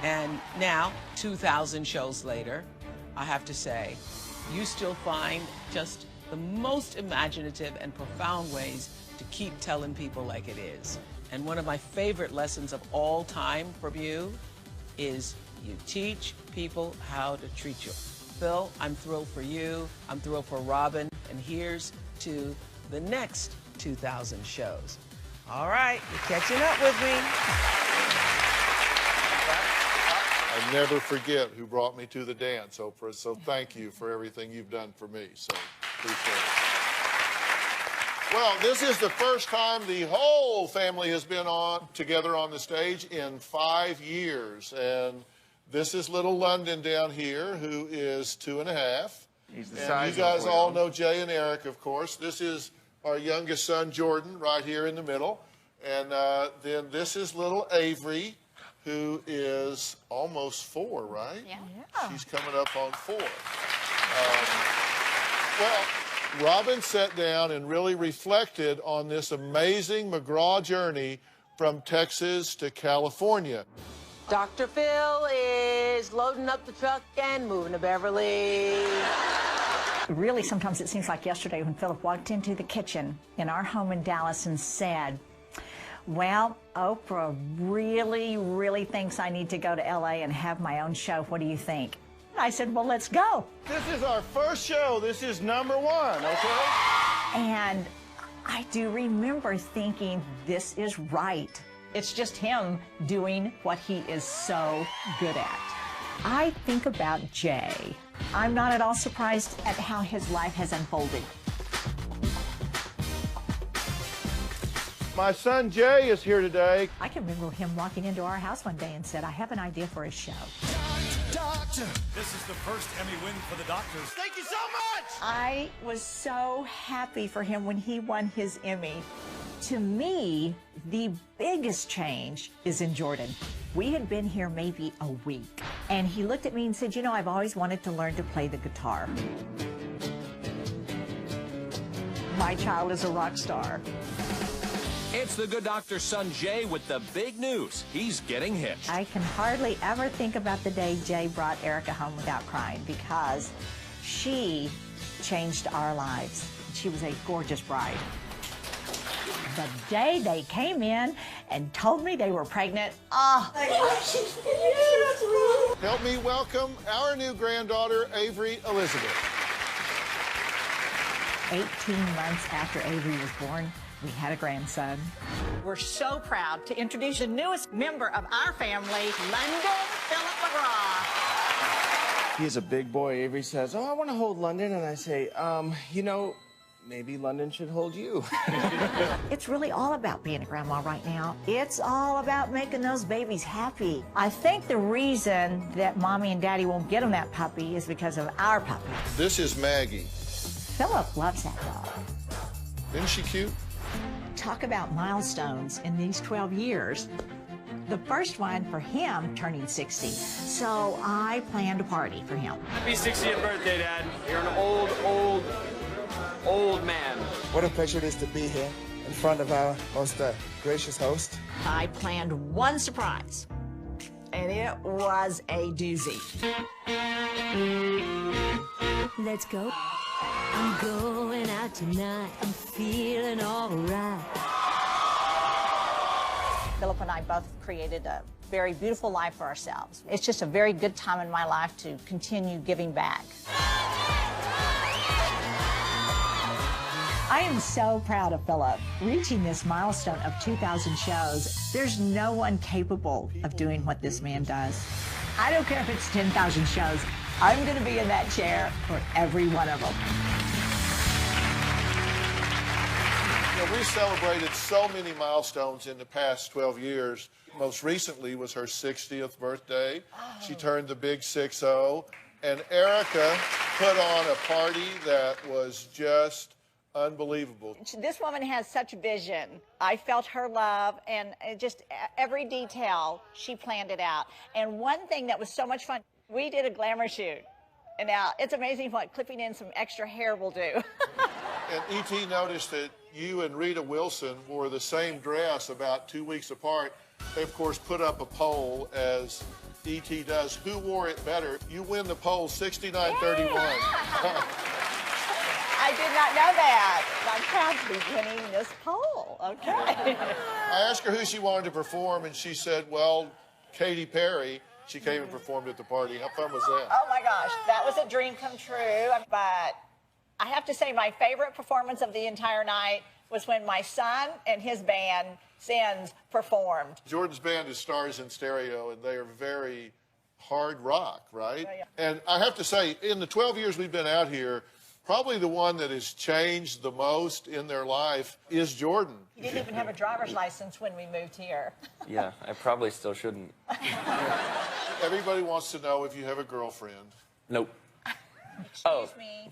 Speaker 25: And now, 2,000 shows later, I have to say, you still find just the most imaginative and profound ways to keep telling people like it is. And one of my favorite lessons of all time from you is you teach people how to treat you. Phil, I'm thrilled for you. I'm thrilled for Robin. And here's to the next 2,000 shows. All right, you're catching up with me.
Speaker 2: I never forget who brought me to the dance, Oprah, so thank you for everything you've done for me, so appreciate it. Well, this is the first time the whole family has been together on the stage in 5 years, and this is little London down here, who is 2.5.
Speaker 15: He's the
Speaker 2: and
Speaker 15: size
Speaker 2: you guys
Speaker 15: of a
Speaker 2: all
Speaker 15: whale.
Speaker 2: know Jay and Eric, of course. This is our youngest son, Jordan, right here in the middle. And then this is little Avery, who is almost 4, right?
Speaker 7: Yeah.
Speaker 2: She's coming up on 4. Well, Robin sat down and really reflected on this amazing McGraw journey from Texas to California.
Speaker 19: Dr. Phil is loading up the truck and moving to Beverly.
Speaker 7: Really, sometimes it seems like yesterday when Philip walked into the kitchen in our home in Dallas and said, well, Oprah really thinks I need to go to LA and have my own show. What do you think? I said, well, let's go.
Speaker 2: This is our first show. This is #1, okay?
Speaker 7: And I do remember thinking, this is right. It's just him doing what he is so good at. I think about Jay. I'm not at all surprised at how his life has unfolded.
Speaker 2: My son Jay is here today.
Speaker 7: I can remember him walking into our house one day and said, I have an idea for a show.
Speaker 10: Doctor. This is the first Emmy win for the Doctors.
Speaker 2: Thank you so much!
Speaker 7: I was so happy for him when he won his Emmy. To me, the biggest change is in Jordan. We had been here maybe a week, and he looked at me and said, you know, I've always wanted to learn to play the guitar. My child is a rock star.
Speaker 12: It's the Good Doctor's son, Jay, with the big news. He's getting hitched.
Speaker 7: I can hardly ever think about the day Jay brought Erica home without crying, because she changed our lives. She was a gorgeous bride. The day they came in and told me they were pregnant, oh.
Speaker 2: Help me welcome our new granddaughter, Avery Elizabeth.
Speaker 7: 18 months after Avery was born, we had a grandson. We're so proud to introduce the newest member of our family, London Philip McGraw.
Speaker 13: He is a big boy. Avery says, oh, I want to hold London. And I say, you know, maybe London should hold you.
Speaker 7: It's really all about being a grandma right now. It's all about making those babies happy. I think the reason that Mommy and Daddy won't get them that puppy is because of our puppy.
Speaker 2: This is Maggie.
Speaker 7: Philip loves that dog.
Speaker 2: Isn't she cute?
Speaker 7: Talk about milestones in these 12 years. The first one for him turning 60. So I planned a party for him.
Speaker 15: Happy 60th birthday, Dad. You're an old man.
Speaker 21: What a pleasure it is to be here in front of our most gracious host.
Speaker 7: I planned one surprise, and it was a doozy.
Speaker 14: Let's go. I'm going out tonight. I'm feeling all right.
Speaker 7: Philip and I both created a very beautiful life for ourselves. It's just a very good time in my life to continue giving back. I am so proud of Philip reaching this milestone of 2,000 shows. There's no one capable of doing what this man does. I don't care if it's 10,000 shows. I'm going to be in that chair for every one of them.
Speaker 2: You know, we celebrated so many milestones in the past 12 years. Most recently was her 60th birthday. She turned the big 6-0. And Erica put on a party that was just unbelievable.
Speaker 7: This woman has such vision. I felt her love, and just every detail, she planned it out. And one thing that was so much fun, we did a glamour shoot. And now it's amazing what clipping in some extra hair will do.
Speaker 2: And E.T. noticed that you and Rita Wilson wore the same dress about 2 weeks apart. They, of course, put up a poll, as E.T. does. Who wore it better? You win the poll 69-31.
Speaker 7: I did not know that. I'm proud to be winning this poll. Okay.
Speaker 2: I asked her who she wanted to perform, and she said, well, Katy Perry. She came and performed at the party. How fun was that?
Speaker 7: Oh, my gosh. That was a dream come true. But I have to say my favorite performance of the entire night was when my son and his band, Sins, performed.
Speaker 2: Jordan's band is Stars in Stereo, and they are very hard rock, right?
Speaker 7: Oh, yeah.
Speaker 2: And I have to say, in the 12 years we've been out here, probably the one that has changed the most in their life is Jordan.
Speaker 7: He didn't even have a driver's license when we moved here.
Speaker 5: Yeah, I probably still shouldn't.
Speaker 2: Everybody wants to know if you have a girlfriend.
Speaker 5: Nope.
Speaker 7: Excuse me.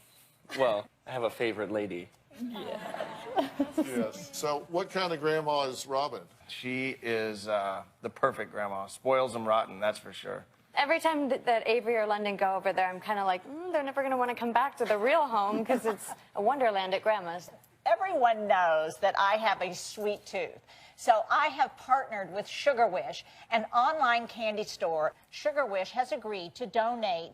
Speaker 5: Well, I have a favorite lady.
Speaker 7: Yeah.
Speaker 2: Yes. So what kind of grandma is Robin?
Speaker 13: She is the perfect grandma. Spoils them rotten, that's for sure.
Speaker 11: Every time that Avery or London go over there, I'm kind of like, they're never going to want to come back to the real home because it's a wonderland at Grandma's.
Speaker 7: Everyone knows that I have a sweet tooth. So I have partnered with Sugar Wish, an online candy store. Sugar Wish has agreed to donate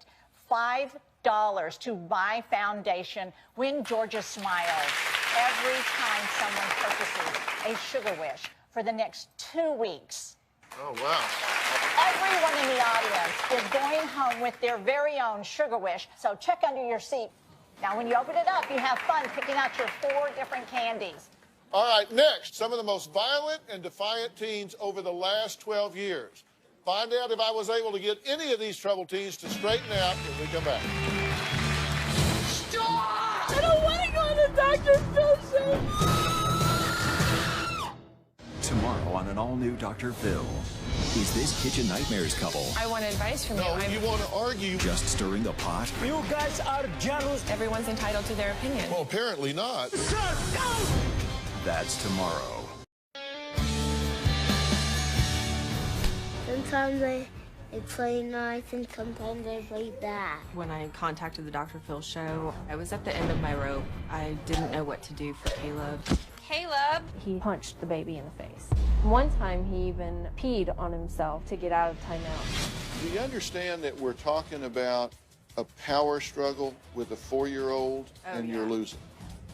Speaker 7: $5 to my foundation when Georgia smiles every time someone purchases a Sugar Wish for the next 2 weeks.
Speaker 2: Oh, wow.
Speaker 7: Everyone in the audience is going home with their very own Sugar Wish, so check under your seat. Now, when you open it up, you have fun picking out your 4 different candies.
Speaker 2: All right, next, some of the most violent and defiant teens over the last 12 years. Find out if I was able to get any of these troubled teens to straighten out when we come back.
Speaker 14: Stop! I don't want to go on the Dr. Phil show.
Speaker 1: Tomorrow on an all-new Dr. Phil. Is this Kitchen Nightmares couple
Speaker 3: I want advice from you.
Speaker 2: No, you want to argue.
Speaker 1: just stirring the pot?
Speaker 19: You guys are jealous.
Speaker 3: Everyone's entitled to their opinion.
Speaker 2: Well, apparently not.
Speaker 1: That's tomorrow.
Speaker 8: Sometimes I play nice and sometimes I play bad.
Speaker 11: When I contacted the Dr. Phil show, I was at the end of my rope. I didn't know what to do for Caleb.
Speaker 16: Caleb!
Speaker 11: He punched the baby in the face. One time he even peed on himself to get out of timeout.
Speaker 2: Do you understand that we're talking about a power struggle with a 4-year-old and you're losing?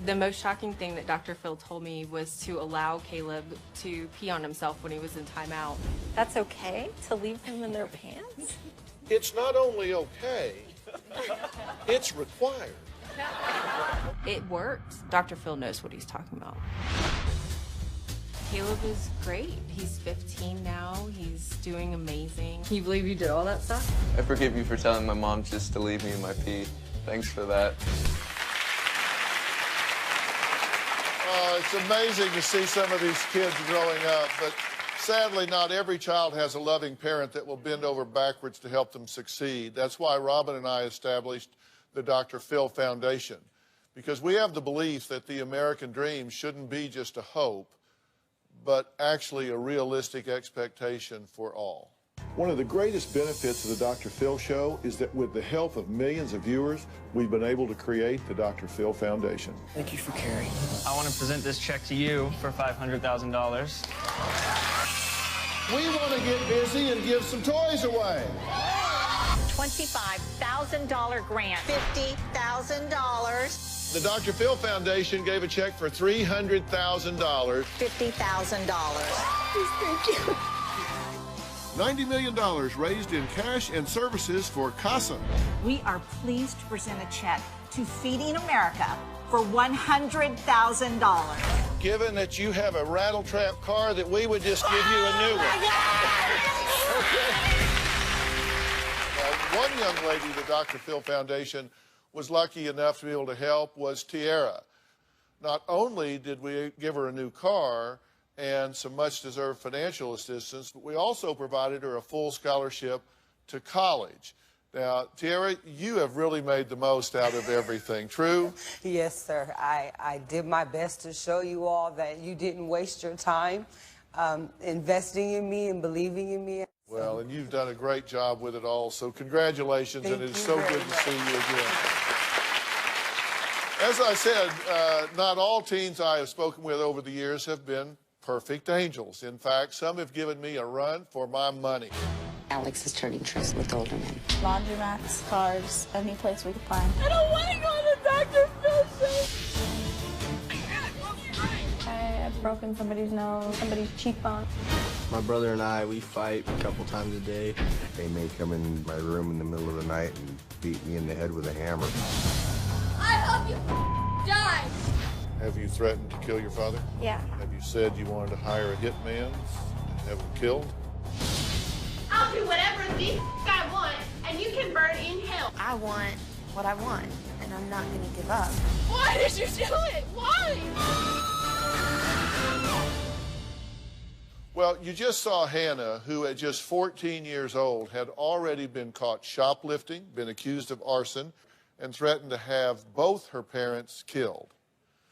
Speaker 11: The most shocking thing that Dr. Phil told me was to allow Caleb to pee on himself when he was in timeout.
Speaker 16: That's okay to leave them in their pants?
Speaker 2: It's not only okay, it's required.
Speaker 11: It worked. Dr. Phil knows what he's talking about. Caleb is great. He's 15 now. He's doing amazing. Can you believe you did all that stuff?
Speaker 5: I forgive you for telling my mom just to leave me in my pee. Thanks for that.
Speaker 2: It's amazing to see some of these kids growing up, but sadly, not every child has a loving parent that will bend over backwards to help them succeed. That's why Robin and I established the Dr. Phil Foundation, because we have the belief that the American dream shouldn't be just a hope, but actually a realistic expectation for all. One of the greatest benefits of the Dr. Phil show is that with the help of millions of viewers, we've been able to create the Dr. Phil Foundation.
Speaker 17: Thank you for caring. I want to present this check to you for $500,000.
Speaker 2: We want to get busy and give some toys away.
Speaker 7: $25,000 grant. $50,000.
Speaker 2: The Dr. Phil Foundation gave a check for $300,000.
Speaker 7: $50,000.
Speaker 2: Thank you. $90 million raised in cash and services for CASA.
Speaker 7: We are pleased to present a check to Feeding America for $100,000.
Speaker 2: Given that you have a rattle-trap car, that we would just give you a new one. One young lady the Dr. Phil Foundation was lucky enough to be able to help was Tiara. Not only did we give her a new car and some much-deserved financial assistance, but we also provided her a full scholarship to college. Now, Tiara, you have really made the most out of everything, true?
Speaker 18: Yes, sir. I did my best to show you all that you didn't waste your time investing in me and believing in me.
Speaker 2: Well, and you've done a great job with it all, so congratulations, and it is so good to see you again. As I said, not all teens I have spoken with over the years have been perfect angels. In fact, some have given me a run for my money.
Speaker 20: Alex is turning tricks with older men.
Speaker 16: Laundromats, cars, any place we could find.
Speaker 14: I don't want to go on the Dr. Phil show.
Speaker 11: I've broken somebody's nose, somebody's cheekbone.
Speaker 13: My brother and I, we fight a couple times a day.
Speaker 26: They may come in my room in the middle of the night and beat me in the head with a hammer.
Speaker 14: I hope you die.
Speaker 2: Have you threatened to kill your father?
Speaker 16: Yeah.
Speaker 2: Have you said you wanted to hire a hitman and have him killed?
Speaker 16: I'll do whatever the I want, and you can burn in hell. I want what I want, and I'm not going to give up. Why did you do it? Why?
Speaker 2: Well, you just saw Hannah, who at just 14 years old had already been caught shoplifting, been accused of arson, and threatened to have both her parents killed.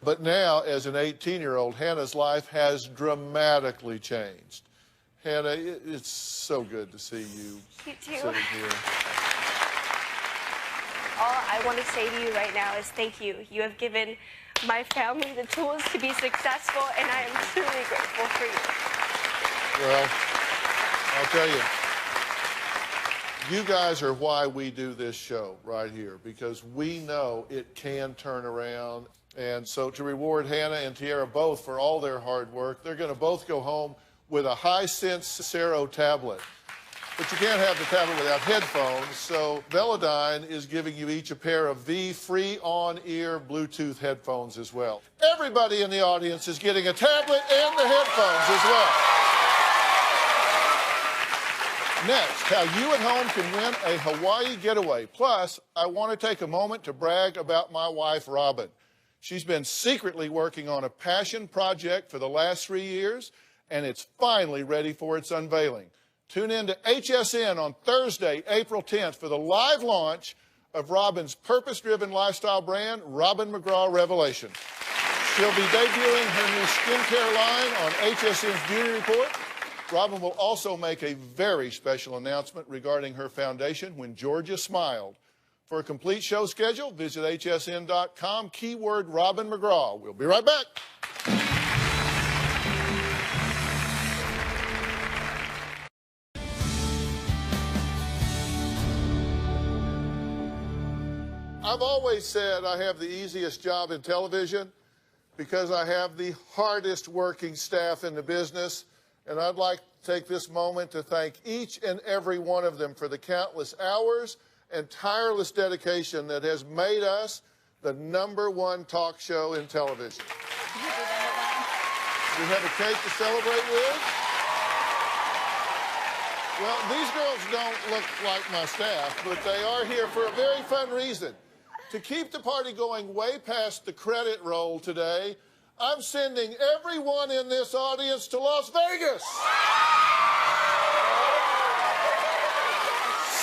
Speaker 2: But now, as an 18-year-old, Hannah's life has dramatically changed. Hannah, it's so good to see you sitting here.
Speaker 27: All I want to say to you right now is thank you. You have given
Speaker 4: my family the tools to be successful, and I am truly grateful for you.
Speaker 2: Well, I'll tell you, you guys are why we do this show right here, because we know it can turn around. And so to reward Hannah and Tiara both for all their hard work, they're going to both go home with a Hisense Cero tablet. But you can't have the tablet without headphones, so Velodyne is giving you each a pair of V free on-ear Bluetooth headphones as well. Everybody in the audience is getting a tablet and the headphones as well. Next, how you at home can win a Hawaii getaway. Plus, I want to take a moment to brag about my wife, Robin. She's been secretly working on a passion project for the last 3 years, and it's finally ready for its unveiling. Tune in to HSN on Thursday, April 10th for the live launch of Robin's purpose-driven lifestyle brand, Robin McGraw Revelation. She'll be debuting her new skincare line on HSN's Beauty Report. Robin will also make a very special announcement regarding her foundation, When Georgia Smiled. For a complete show schedule, visit hsn.com, keyword Robin McGraw. We'll be right back. I've always said I have the easiest job in television because I have the hardest working staff in the business. And I'd like to take this moment to thank each and every one of them for the countless hours and tireless dedication that has made us the #1 talk show in television. We have a cake to celebrate with. Well, these girls don't look like my staff, but they are here for a very fun reason. To keep the party going way past the credit roll today, I'm sending everyone in this audience to Las Vegas.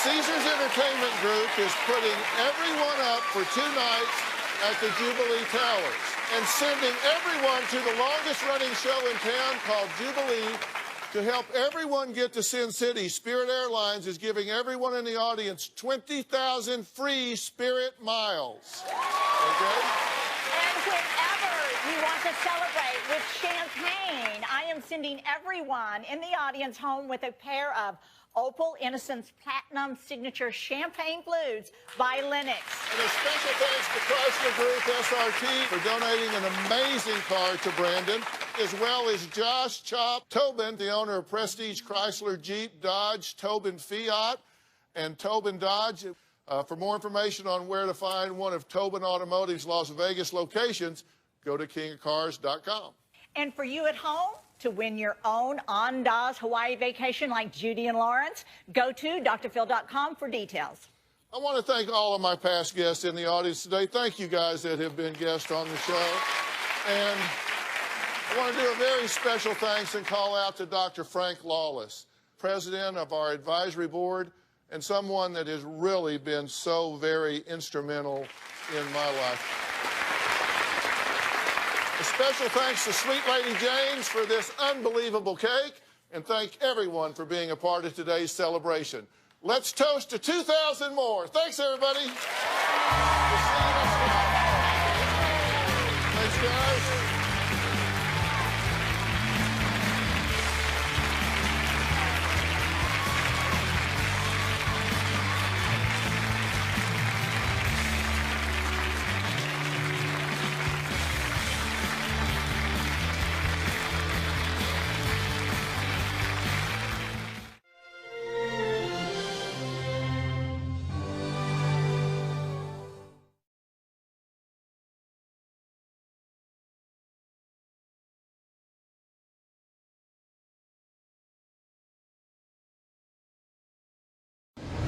Speaker 2: Caesars Entertainment Group is putting everyone up for 2 nights at the Jubilee Towers and sending everyone to the longest-running show in town called Jubilee. To help everyone get to Sin City, Spirit Airlines is giving everyone in the audience 20,000 free Spirit miles. Okay?
Speaker 7: And whenever you want to celebrate with champagne, I am sending everyone in the audience home with a pair of Opal Innocence Platinum Signature Champagne Flutes by Lennox.
Speaker 2: And a special thanks to Chrysler Group SRT for donating an amazing car to Brandon, as well as Josh Chop Tobin, the owner of Prestige Chrysler, Jeep, Dodge, Tobin Fiat, and Tobin Dodge. For more information on where to find one of Tobin Automotive's Las Vegas locations, go to kingofcars.com.
Speaker 7: And for you at home, to win your own Andaz Hawaii vacation like Judy and Lawrence, go to drphil.com for details.
Speaker 2: I want to thank all of my past guests in the audience today. Thank you guys that have been guests on the show. And I want to do a very special thanks and call out to Dr. Frank Lawless, president of our advisory board, and someone that has really been so very instrumental in my life. A special thanks to Sweet Lady James for this unbelievable cake, and thank everyone for being a part of today's celebration. Let's toast to 2,000 more. Thanks, everybody. We'll see you next time. Thanks, guys.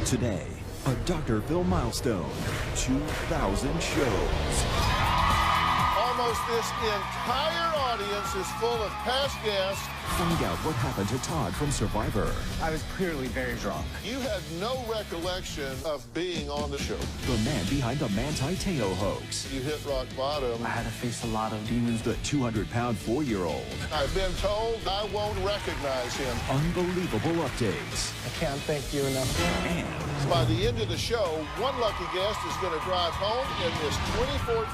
Speaker 1: Today, a Dr. Phil milestone, 2,000 shows.
Speaker 2: Almost this entire audience is full of past guests.
Speaker 1: Find out what happened to Todd from Survivor.
Speaker 13: I was clearly very drunk.
Speaker 2: You had no recollection of being on the show.
Speaker 1: The man behind the Manti Te'o hoax.
Speaker 2: You hit rock bottom.
Speaker 13: I had to face a lot of demons.
Speaker 1: The 200-pound 4-year-old.
Speaker 2: I've been told I won't recognize him.
Speaker 1: Unbelievable updates.
Speaker 13: I can't thank you enough.
Speaker 1: And
Speaker 2: By the end of the show, one lucky guest is going to drive home in this 2014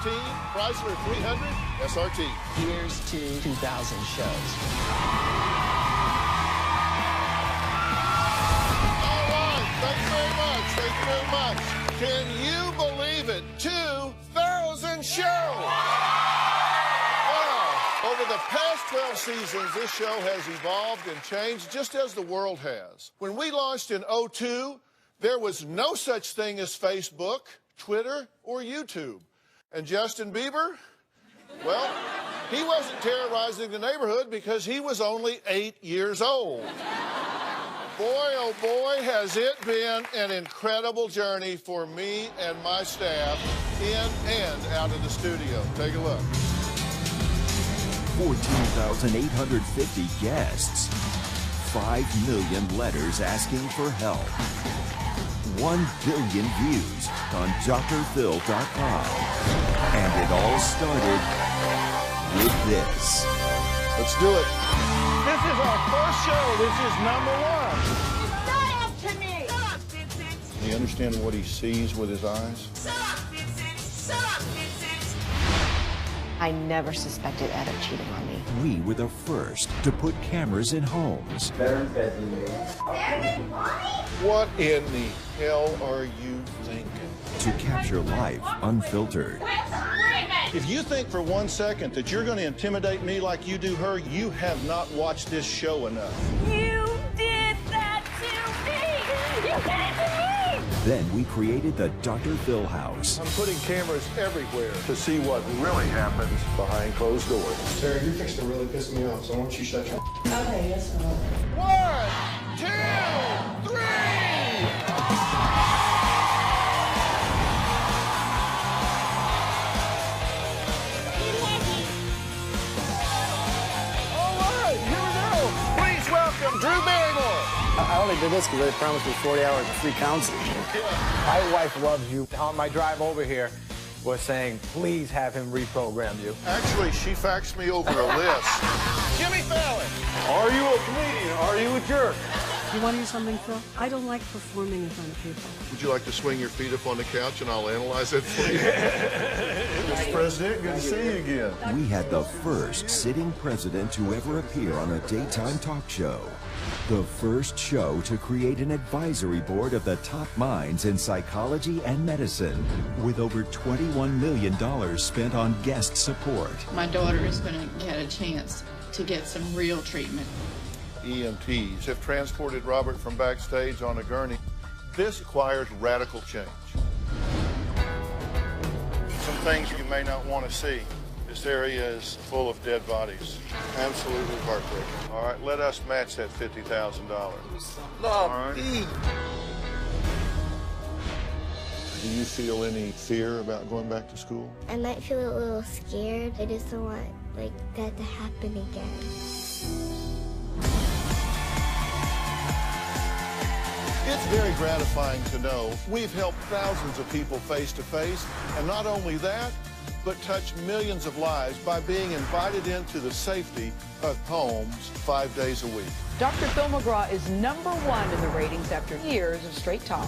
Speaker 2: Chrysler 300 SRT.
Speaker 6: Here's to 2,000 shows.
Speaker 2: All right, thank you very much. Thank you very much. Can you believe it? 2,000 shows! Wow. Over the past 12 seasons, this show has evolved and changed just as the world has. When we launched in 2002, there was no such thing as Facebook, Twitter, or YouTube. And Justin Bieber, well, he wasn't terrorizing the neighborhood because he was only 8 years old. Boy, oh boy, has it been an incredible journey for me and my staff in and out of the studio. Take a look.
Speaker 1: 14,850 guests. 5 million letters asking for help. 1 billion views on drphil.com. And it all started with this.
Speaker 2: Let's do it.
Speaker 10: This is our first show. This is #1.
Speaker 7: Not up to me. Stop, Vincent.
Speaker 2: Do you understand what he sees with his eyes?
Speaker 16: Stop, Vincent. Stop, Vincent.
Speaker 3: I never suspected Ed of cheating on me.
Speaker 1: We were the first to put cameras in homes.
Speaker 5: Better in bed than you.
Speaker 2: What in the hell are you thinking?
Speaker 1: To capture life unfiltered.
Speaker 10: If you think for 1 second that you're going to intimidate me like you do her, you have not watched this show enough.
Speaker 16: You did that to me. You did it to me.
Speaker 1: Then we created the Dr. Phil House.
Speaker 2: I'm putting cameras everywhere to see what really happens behind closed doors.
Speaker 13: Sarah, you're fixing to really piss me off, so why don't you shut your...
Speaker 16: Okay, yes, sir.
Speaker 2: 1, 2, 3. All right, here we go. Please welcome Drew Barrymore.
Speaker 13: I only did this because they promised me 40 hours of free counseling.
Speaker 9: My wife loves you. On my drive over here was saying, please have him reprogram you.
Speaker 2: Actually, she faxed me over a list. Jimmy Fallon.
Speaker 10: Are you a comedian? Are you a jerk?
Speaker 22: You want to hear something, Phil? I don't like performing in front of people.
Speaker 2: Would you like to swing your feet up on the couch and I'll analyze it for you?
Speaker 10: Mr. President, good to see you again.
Speaker 1: We had the first sitting president to ever appear on a daytime talk show. The first show to create an advisory board of the top minds in psychology and medicine, with over $21 million spent on guest support.
Speaker 23: My daughter is going to get a chance to get some real treatment.
Speaker 2: EMTs have transported Robert from backstage on a gurney. This requires radical change. Some things you may not want to see. This area is full of dead bodies. Absolutely heartbreaking. All right, let us match that $50,000. All right. Do you feel any fear about going back to school?
Speaker 8: I might feel a little scared. I just don't want that to happen again.
Speaker 2: It's very gratifying to know we've helped thousands of people face to face, and not only that, but touched millions of lives by being invited into the safety of homes 5 days a week.
Speaker 24: Dr. Phil McGraw is #1 in the ratings after years of straight talk.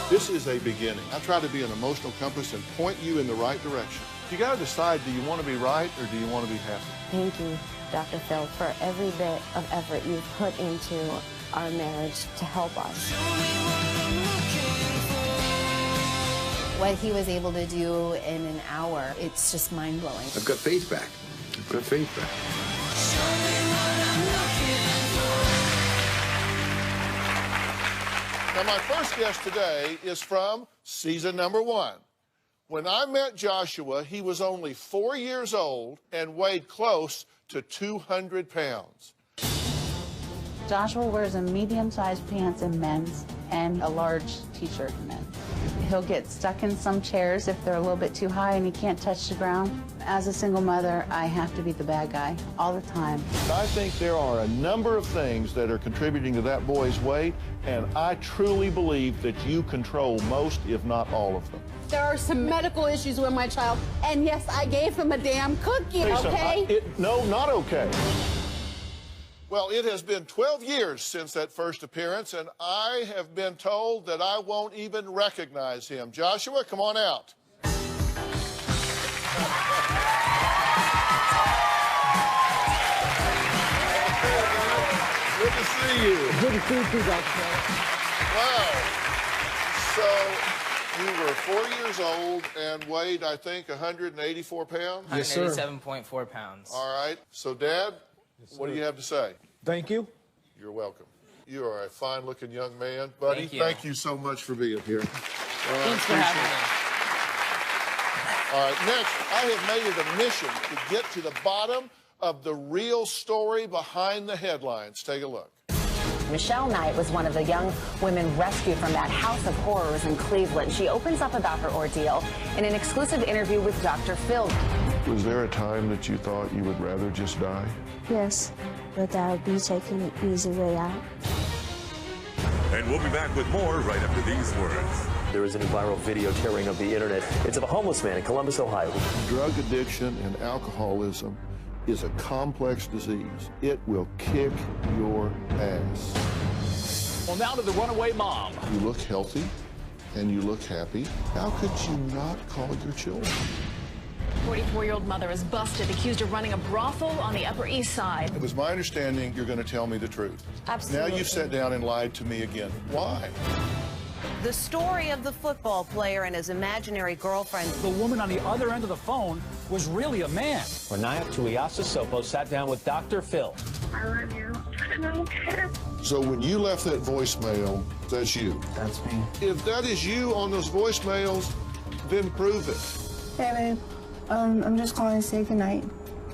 Speaker 2: This is a beginning. I try to be an emotional compass and point you in the right direction. You got to decide, do you want to be right or do you want to be happy?
Speaker 11: Thank you, Dr. Phil, for every bit of effort you've put into our marriage to help us.
Speaker 3: What he was able to do in an hour, it's just mind-blowing.
Speaker 26: I've got faith back. I've got faith back.
Speaker 2: Now, my first guest today is from season #1. When I met Joshua, he was only 4 years old and weighed close to 200 pounds.
Speaker 25: Joshua wears a medium-sized pants in men's and a large t-shirt in men's. He'll get stuck in some chairs if they're a little bit too high and he can't touch the ground. As a single mother, I have to be the bad guy all the time.
Speaker 2: I think there are a number of things that are contributing to that boy's weight, and I truly believe that you control most, if not all of them.
Speaker 27: There are some medical issues with my child, and yes, I gave him a damn cookie, okay?
Speaker 2: No, not okay. Well, it has been 12 years since that first appearance, and I have been told that I won't even recognize him. Joshua, come on out. Good to see you.
Speaker 12: Good to see you too, Dr.
Speaker 2: Wow. So you were 4 years old and weighed, I think, 184 pounds?
Speaker 12: Yes, sir.
Speaker 15: 187.4 pounds.
Speaker 2: All right. So, Dad, what do you have to say?
Speaker 12: Thank you.
Speaker 2: You're welcome. You are a fine-looking young man. Buddy,
Speaker 15: Thank you.
Speaker 2: so much for being here.
Speaker 15: Thanks for having me.
Speaker 2: All right, next, I have made it a mission to get to the bottom of the real story behind the headlines. Take a look.
Speaker 17: Michelle Knight was one of the young women rescued from that house of horrors in Cleveland. She opens up about her ordeal in an exclusive interview with Dr. Phil.
Speaker 10: Was there a time that you thought you would rather just die?
Speaker 8: Yes, but I'll be taking the easy way out.
Speaker 18: And we'll be back with more right after these words.
Speaker 19: There is a new viral video tearing up the internet. It's of a homeless man in Columbus, Ohio.
Speaker 10: Drug addiction and alcoholism is a complex disease. It will kick your ass.
Speaker 20: Well, now to the runaway mom.
Speaker 10: You look healthy and you look happy. How could you not call your children?
Speaker 21: 44-year-old mother is busted, accused of running a brothel on the Upper East Side.
Speaker 2: It was my understanding you're going to tell me the truth.
Speaker 21: Absolutely.
Speaker 2: Now you've sat down and lied to me again. Why?
Speaker 28: The story of the football player and his imaginary girlfriend.
Speaker 20: The woman on the other end of the phone was really a man.
Speaker 9: Renaya Tuiasa-Sopo sat down with Dr. Phil.
Speaker 16: I love you. I don't care.
Speaker 10: So when you left that voicemail, that's you.
Speaker 13: That's me.
Speaker 2: If that is you on those voicemails, then prove it.
Speaker 8: Hey, babe. I'm just calling to say goodnight.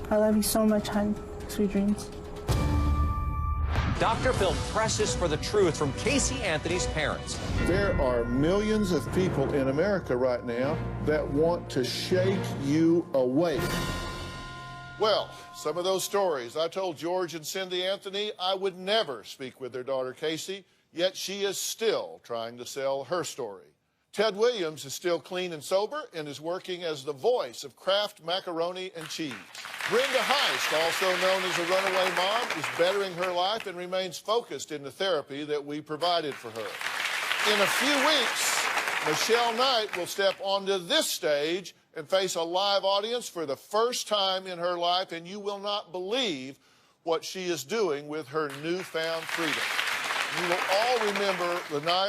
Speaker 8: I love you so much, hon. Sweet dreams.
Speaker 9: Dr. Phil presses for the truth from Casey Anthony's parents.
Speaker 2: There are millions of people in America right now that want to shake you awake. Well, some of those stories. I told George and Cindy Anthony I would never speak with their daughter Casey, yet she is still trying to sell her story. Ted Williams is still clean and sober and is working as the voice of Kraft macaroni and cheese. Brenda Heist, also known as a runaway mom, is bettering her life and remains focused in the therapy that we provided for her. In a few weeks, Michelle Knight will step onto this stage and face a live audience for the first time in her life, and you will not believe what she is doing with her newfound freedom. You will all remember the night